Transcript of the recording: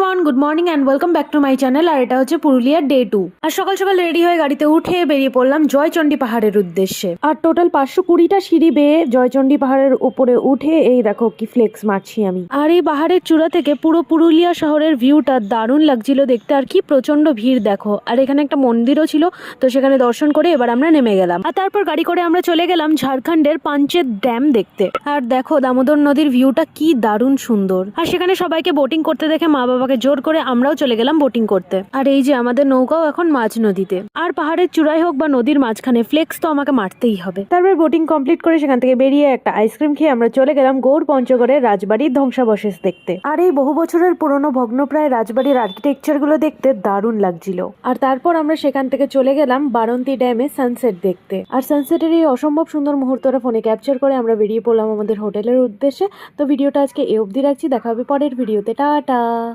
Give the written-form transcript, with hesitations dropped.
Everyone, good morning and welcome back to my channel. আর এটা হচ্ছে পুরুলিয়ার ডে 2। আর সকাল সকাল রেডি হয়ে গাড়িতে উঠে বেরিয়ে পড়লাম জয়চণ্ডী পাহাড়ের উদ্দেশ্যে। আর টোটাল 520টা সিঁড়ি বেয়ে জয়চণ্ডী পাহাড়ের উপরে উঠে এই দেখো কি ফ্লেক্স মারছি আমি। আর এই পাহাড়ের চূড়া থেকে পুরো পুরুলিয়া শহরের ভিউটা দারুণ লাগছিল দেখতে। আর কি প্রচন্ড ভিড় দেখো। আর এখানে একটা মন্দিরও ছিল, তো সেখানে দর্শন করে এবার আমরা নেমে গেলাম। আর তারপর গাড়ি করে আমরা চলে গেলাম ঝাড়খণ্ডের পাঞ্চেত ড্যাম দেখতে। আর দেখো দামোদর নদীর ভিউটা কি দারুণ সুন্দর। আর সেখানে সবাইকে বোটিং করতে দেখে মা বাবাকে জোর করে আমরাও চলে গেলাম বোটিং করতে। আর এই যে আমাদের নৌকাও এখন মাঝ নদীতে। আর পাহাড়ের চূড়াই হোক বা নদীর মাঝখানে ফ্লেক্স তো আমাকে মারতেই হবে। তারপর বোটিং কমপ্লিট করে সেখান থেকে বেরিয়ে একটা আইসক্রিম খেয়ে আমরা চলে গেলাম গৌড় পঞ্চগড়ের রাজবাড়ির ধ্বংসাবশেষ দেখতে। আর এই বহু বছরের পুরনো ভগ্নপ্রায় রাজবাড়ির আর্কিটেকচার গুলো দেখতে দারুণ লাগছিল। আর তারপর আমরা সেখান থেকে চলে গেলাম বারন্তি ড্যামে সানসেট দেখতে। আর সানসেটের এই অসম্ভব সুন্দর মুহূর্তটা ফোনে ক্যাপচার করে আমরা বেরিয়ে পড়লাম আমাদের হোটেলের উদ্দেশ্যে। তো ভিডিওটা আজকে এই অবধি রাখছি, দেখা হবে পরের ভিডিওতে। টাটা।